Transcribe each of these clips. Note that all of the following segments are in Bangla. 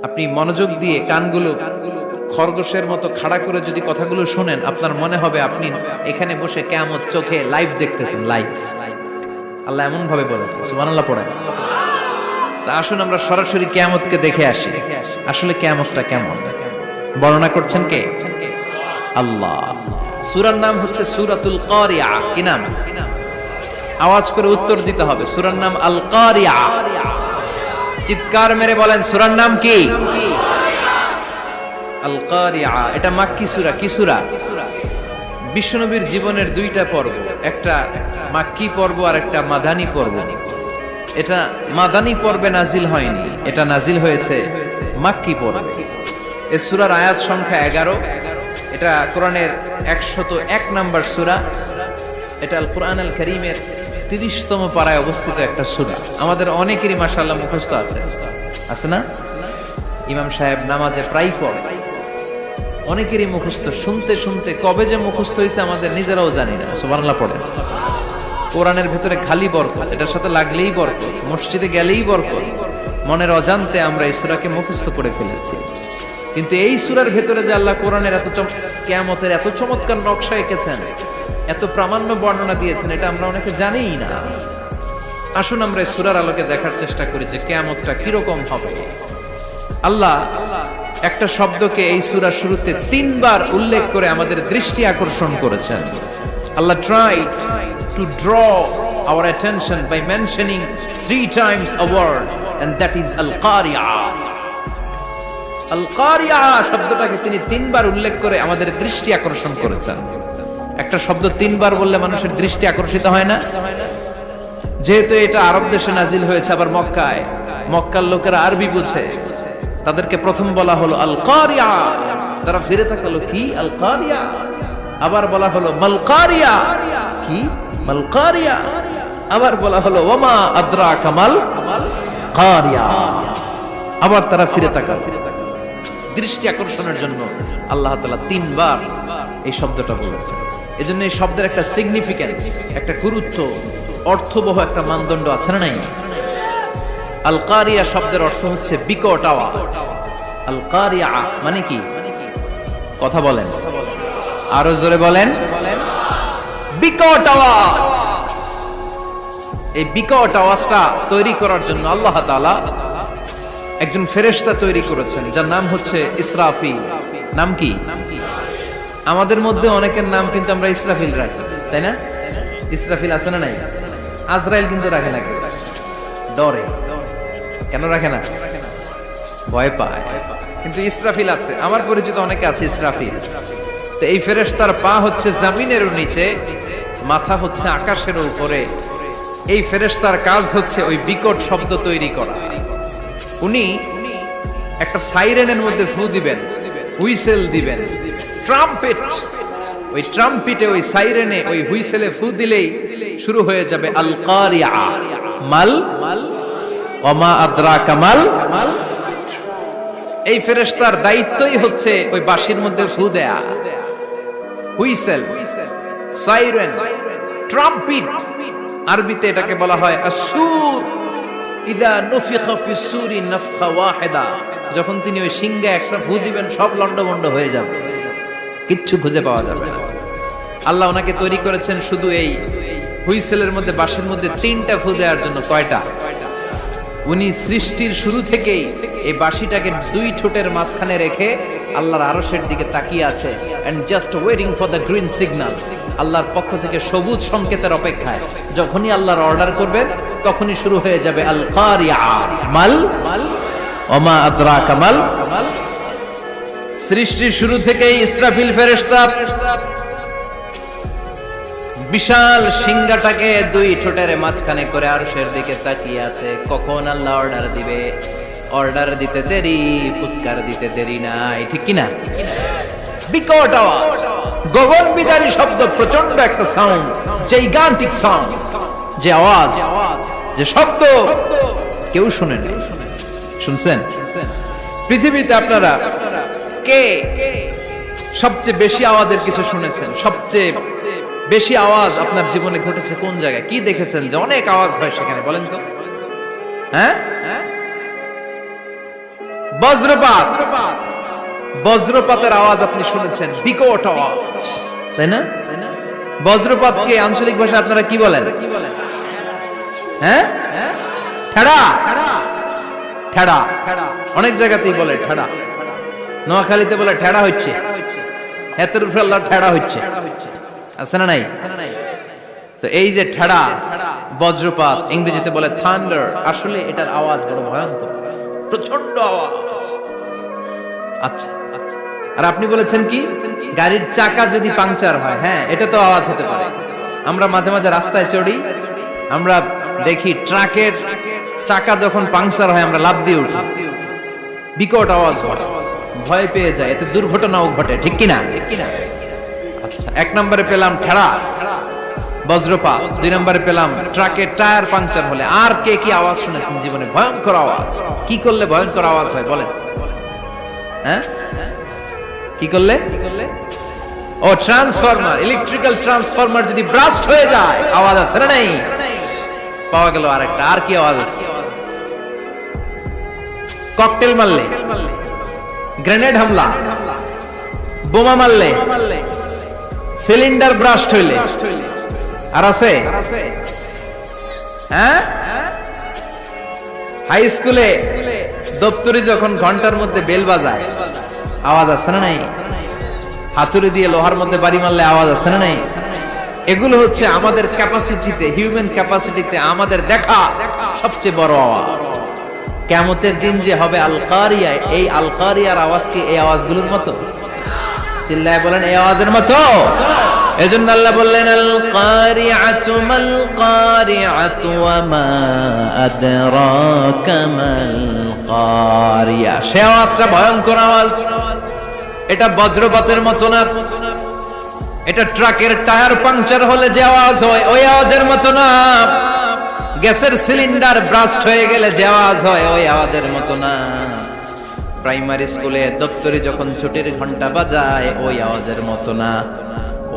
আপনি মনোযোগ দিয়ে কানগুলো খরগোশের মতো খাড়া করে যদি কথাগুলো শুনেন, আপনার মনে হবে আপনি এখানে বসে কিয়ামত চোখে লাইভ দেখতেছেন। লাইভ আল্লাহ এমন ভাবে বলেছে, সুবহানাল্লাহ পড়েন। তা আসুন আমরা সরাসরি কিয়ামতকে দেখে আসি। আসলে কিয়ামতটা কেমন বর্ণনা করছেন কে? আল্লাহ। সূরার নাম হচ্ছে সূরাতুল কারিয়া। কি নাম? আওয়াজ করে উত্তর দিতে হবে। সূরার নাম আল কারিয়া। চিৎকার মেরে বলেন সূরার নাম কি? আল কারিয়া। এটা মাক্কি সূরা। কি সূরা? বিশ্বনবীর জীবনের দুইটা পর্ব, একটা মাক্কি পর্ব আর একটা মাদানী পর্ব। এটা মাদানী পর্বে নাজিল হয়নি, এটা নাজিল হয়েছে মাক্কি পর্বে। এই সূরার আয়াত সংখ্যা 11। এটা কোরআনের 101 নম্বর সূরা। এটা আল কোরআন আল কারীমের 30তম পারায় অবস্থিত একটা সূরা। আমাদের অনেকেরই মাশাআল্লাহ মুখস্থ আছে না? ইমাম সাহেব নামাজে প্রায় পড়ে, অনেকেরই মুখস্থ। শুনতে শুনতে কবে যে মুখস্থ হয়েছে আমাদের নিজেরাও জানি না। সুবহানাল্লাহ পড়েন। কোরআনের ভেতরে খালি বরকত, এটার সাথে লাগলেই বরকত, মসজিদে গেলেই বরকত। মনের অজান্তে আমরা এই সূরাকে মুখস্থ করে ফেলেছি। কিন্তু এই সূরার ভেতরে যে আল্লাহ কোরআনের কিয়ামতের এত চমৎকার নকশা এঁকেছেন, এত প্রামাণ্য বর্ণনা দিয়েছেন, এটা আমরা অনেকে জানিই না। আসুন আমরা এই সূরার আলোকে দেখার চেষ্টা করি যে কিয়ামতটা কিরকম হবে। আল্লাহ একটা শব্দকে এই সূরার শুরুতে 3 বার উল্লেখ করে আমাদের দৃষ্টি আকর্ষণ করেছেন। আল্লাহ tried to draw our attention by mentioning 3 times a word, and that is al-qari'ah. al-qari'ah শব্দটাকে তিনি 3 বার উল্লেখ করে আমাদের দৃষ্টি আকর্ষণ করেছেন। একটা শব্দ 3 বার বললে মানুষের দৃষ্টি আকর্ষিত হয় না? যেহেতু এটা আরব দেশে নাজিল হয়েছে, আবার মক্কায়, মক্কার লোকেরা আরবি বুঝে, তাদেরকে প্রথম বলা হলো আল কারিয়া। তারা ফিরে তাকালো, কি আল কারিয়া? আবার বলা হলো মাল কারিয়া। কি মাল কারিয়া? আবার বলা হলো ওমা আদরাকা মাল কারিয়া। আবার তারা ফিরে তাকালো। দৃষ্টি আকর্ষণের জন্য আল্লাহ তাআলা 3 বার এই শব্দটা বলেছেন। এজন্য এই শব্দের একটা সিগনিফিকেন্স, একটা গুরুত্ব, অর্থবহ একটা মানদণ্ড আছে না নাই? আল কারিয়া শব্দের অর্থ হচ্ছে বিকট আওয়াজ। আল কারিয়া মানে কি? কথা বলেন, আরো জোরে বলেন। বিকট আওয়াজ। এই বিকট আওয়াজটা তৈরি করার জন্য আল্লাহ তাআলা একজন ফেরেশতা তৈরি করেছেন, যার নাম হচ্ছে ইসরাফিল। নাম কি? আমাদের মধ্যে অনেকের নাম কিন্তু আমরা ইসরাফিল রাখি, তাই না? ইসরাফিল আছে না নাই? আজরাইল কিন্তু রাখে না, ডরে। কেন রাখে না? ভয় পায়। কিন্তু ইসরাফিল আছে, আমার পরিচিত অনেকে আছে ইসরাফিল। তো এই ফেরেশতার পা হচ্ছে জমিনের নিচে, মাথা হচ্ছে আকাশের উপরে। এই ফেরেশতার কাজ হচ্ছে ওই বিকট শব্দ তৈরি করা। উনি একটা সাইরেনের মধ্যে ফু দিবেন, হুইসেল দিবেন, ট্রাম্পেট। ওই ট্রাম্পেটে, ওই সাইরেনে, ওই হুইসেলে ফু দিলেই শুরু হয়ে যাবে আল কারিয়া। মাল ওমা আদরাকা মাল। এই ফেরেশতার দায়িত্বই হচ্ছে ওই বাঁশির মধ্যে ফু দেয়া। Whistle, siren, trumpet. আরবিতে এটাকে বলা হয় আসসুর। ইদা নুফিখা ফিস সূরি নাফখা ওয়াহিদা। যখন তিনি ওই সিংহে একটা ফু দিবেন, সব লন্ডভন্ড হয়ে যাবে, কিচ্ছু খুঁজে পাওয়া যাবে না। আল্লাহ ওনাকে তৈরি করেছেন শুধু এই হুইসেলের মধ্যে, বাঁশির মধ্যে 3টা ফু দেওয়ার জন্য। কয়টা? উনি সৃষ্টির শুরু থেকেই এই বাঁশিটাকে 2 ঠোঁটের মাঝখানে রেখে আল্লাহর আরশের দিকে তাকিয়ে আছে, and just waiting for the green signal. আল্লাহর পক্ষ থেকে সবুজ সংকেতের অপেক্ষায়। যখনই আল্লাহর অর্ডার করবেন, তখনই শুরু হয়ে যাবে আল কারিয়া। মাল ওমা আদরাকা মাল। সৃষ্টির শুরু থেকেই ইসরাফিল ফেরেশতা বিশাল সিংহাটাকে 2 ঠোঁটের মাঝখানে করে আরশের দিকে তাকিয়ে আছে, কখন আল্লাহ অর্ডার দিবে। অর্ডার দিতে দেরি, ফুৎকার দিতে দেরি নাই, ঠিক কিনা? বিকট আওয়াজ, গগন বিদারী শব্দ, প্রচন্ড একটা সাউন্ড, জাইগান্টিক সাউন্ড। যে আওয়াজ, যে শব্দ কেউ শুনে নাই। শুনছেন? পৃথিবীতে আপনারা কে সবচেয়ে বেশি আওয়াজের কিছু শুনেছেন? সবচেয়ে বেশি আওয়াজ আপনার জীবনে ঘটেছে কোন জায়গায়? কি দেখেছেন যে অনেক আওয়াজ হয় সেখানে? বলেন তো। হ্যাঁ, বজ্রপাত, বজ্রপাতের আওয়াজ আপনি শুনেছেন, বিকট আওয়াজ, তাই না? বজ্রপাতকে আঞ্চলিক ভাষায় আপনারা কি বলেন? হ্যাঁ, ঠেড়া। ঠেড়া অনেক জায়গাতেই বলে ঠেড়া। নোয়াখালীতে বলে ঠেড়া হচ্ছে, হাতের উপরে আল্লাহ ঠেড়া হচ্ছে, আছে না নাই? তো এই যে ঠেড়া, বজ্রপাত, ইংরেজিতে বলে থান্ডার, আসলে এটার আওয়াজ বড় ভয়ঙ্কর, প্রচন্ড আওয়াজ। আচ্ছা, আর আপনি বলেছেন কি, গাড়ির চাকা যদি পাংচার হয়, হ্যাঁ এটা তো আওয়াজ হতে পারে। আমরা মাঝে মাঝে রাস্তায় চড়ি, আমরা দেখি ট্রাকের চাকা যখন পাংচার হয় আমরা লাফ দিয়ে উঠি, বিকট আওয়াজ হয়, ভয় পেয়ে যায়, এতে দুর্ঘটনাও ঘটে, ঠিক কিনা? আচ্ছা, এক নম্বরে পেলাম ঠেড়া, বজ্রপাত, দুই নম্বরে পেলাম ট্রাকের টায়ার পাংচার হলে। আর কে কি আওয়াজ শুনেছেন জীবনে? ভয়ঙ্কর আওয়াজ। কি করলে ভয়ঙ্কর আওয়াজ হয় বলেন? হ্যাঁ, কি করলে? ও ট্রান্সফরমার, ইলেকট্রিক্যাল ট্রান্সফরমার যদি ব্রাস্ট হয়ে যায় আওয়াজ আছে না নাই? পাওয়া গেল আরেকটা। আর কি আওয়াজ আছে? ককটেল মারলে, গ্রেনেড হামলা, বোমা মারলে, সিলিন্ডার ব্রাস্ট হইলে। আর আছে? হ্যাঁ, হাই স্কুলে দপ্তরি যখন ঘন্টার মধ্যে বেল বাজায় আওয়াজ আছে না নাই? হাতুড়ি দিয়ে লোহার মধ্যে বাড়ি মারলে আওয়াজ আছে না নাই? এগুলো হচ্ছে আমাদের ক্যাপাসিটিতে, হিউম্যান ক্যাপাসিটিতে আমাদের দেখা সবচেয়ে বড় আওয়াজ। কিয়ামতের দিন যে হবে আল কারিয়া, এই আল কারিয়ার আওয়াজ কি এই আওয়াজগুলোর মতো? চিল্লায় বলেন এই আওয়াজের মতো। এজন্য আল্লাহ বললেন আল কারিআতু মাল কারিআতু ওয়া মা আদরাকা মাল কারিয়া। সে আওয়াজটা ভয়ঙ্কর আওয়াজ, এটা বজ্রপাতের মতো না, এটা ট্রাকের টায়ার পাংচার হলে যে আওয়াজ হয় ওই আওয়াজের মতো না, গ্যাসের সিলিন্ডার ব্রাস্ট হয়ে গেলে যে আওয়াজ হয় ওই আওয়াজের মতো না, প্রাইমারি স্কুলে দপ্তরে যখন ছুটির ঘন্টা বাজায় ওই আওয়াজের মতো না।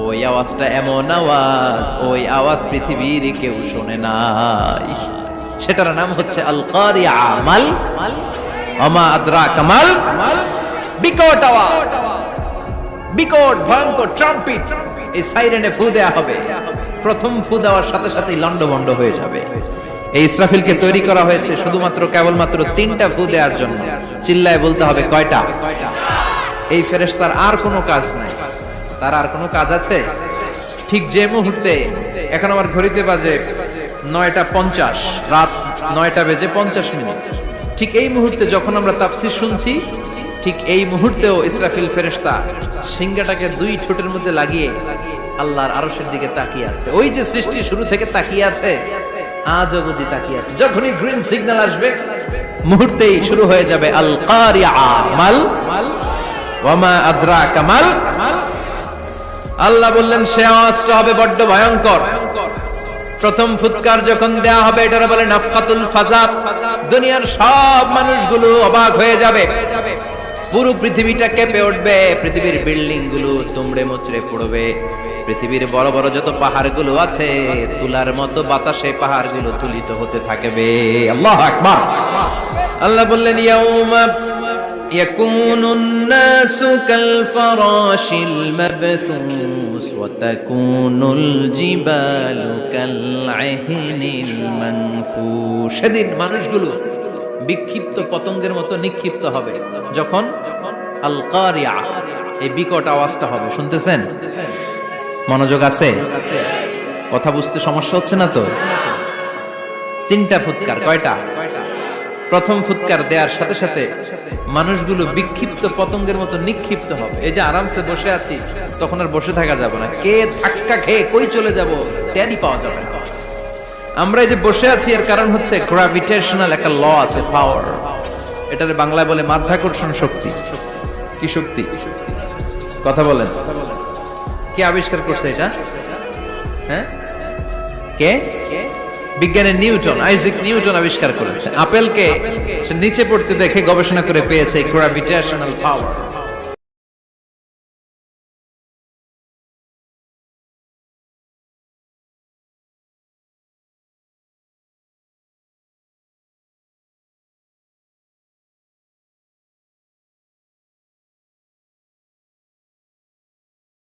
ওই আওয়াজটা এমন আওয়াজ, ওই আওয়াজ পৃথিবীর কেউ শোনে নাই। সেটার নাম হচ্ছে আল কারিয়া, মাল ওমা আদরাকা মাল, বিকট আওয়াজ, বিকট ভয়ঙ্কর ট্রাম্পিট। এই সাইরেনে ফু দেয়া হবে, প্রথম ফু দেওয়ার সাথে সাথেই লন্ডভন্ড হয়ে যাবে। এই ইসরাফিলকে তৈরি করা হয়েছে শুধুমাত্র কেবলমাত্র 3টা ফু দেওয়ার জন্য। চিল্লায় বলতে হবে কয়টা? এই ফেরেশতার আর কোনো কাজ নাই, তার আর কোনো কাজ আছে? ঠিক যে মুহূর্তে, এখন আমার ঘড়িতে বাজে 9:50, রাত 9:50, ঠিক এই মুহূর্তে যখন আমরা তাফসীর শুনছি, ঠিক এই মুহূর্তেও ইসরাফিল ফেরেশতা সিংহাটাকে 2 ঠোঁটের মধ্যে লাগিয়ে আল্লাহর আরশের দিকে তাকিয়ে আছে। ওই যে সৃষ্টি শুরু থেকে তাকিয়ে আছে, আজ অবধি তাকিয়ে আছে। যখনই গ্রিন সিগন্যাল আসবে মুহূর্তেই শুরু হয়ে যাবে আল কারিয়া মাল ওয়া মা আদরাকা মাল। আল্লাহ বললেন সে আওয়াজটা হবে বড্ড ভয়ঙ্কর। প্রথম ফুৎকার যখন দেয়া হবে এটার বলে নাফখাতুল ফাজা। দুনিয়ার সব মানুষগুলো অবাক হয়ে যাবে, পুরো পৃথিবীটা কেঁপে উঠবে, পৃথিবীর বিল্ডিং গুলো দুমড়ে মুচড়ে পড়বে, পৃথিবীর বড় বড় যত পাহাড়গুলো আছে তুলার মতো বাতাসে পাহাড়গুলো তুলিত হতে থাকবে। আল্লাহু আকবার। আল্লাহ বললেন ইয়াউমা ইয়াকুনুন নাসু কাল ফারাশিল মাবথুস ওয়া তাকুনুল জিবালু কাল আহিনিল মানফুশ। সেদিন মানুষগুলো বিক্ষিপ্ত পতঙ্গের মতো নিক্ষিপ্ত হবে যখন আল কারিয়া, এই বিকট আওয়াজটা হবে। শুনতেছেন? মনোযোগ আছে? কথা বুঝতে সমস্যা হচ্ছে না তো? 3টা ফুৎকার। কয়টা? প্রথম ফুৎকার দেওয়ার সাথে সাথে মানুষগুলো বিক্ষিপ্ত পতঙ্গের মতো নিক্ষিপ্ত হবে। এই যে আরামসে বসে আছি, তখন আর বসে থাকা যাবে না, কে ধাক্কা খেয়ে কই চলে যাব টেরই পাওয়া যাবে না। আমরা এই যে বসে আছি এর কারণ হচ্ছে গ্র্যাভিটেশনাল একটা ল আছে, পাওয়ার। এটার বাংলায় বলে মাধ্যাকর্ষণ শক্তি। কি শক্তি? কথা বলেন। কে আবিষ্কার করছে এটা? হ্যাঁ, কে? বিজ্ঞানের নিউটন, আইজাক নিউটন আবিষ্কার করেছে। আপেলকে সে নিচে পড়তে দেখে গবেষণা করে পেয়েছে গ্র্যাভিটেশনাল পাওয়ার।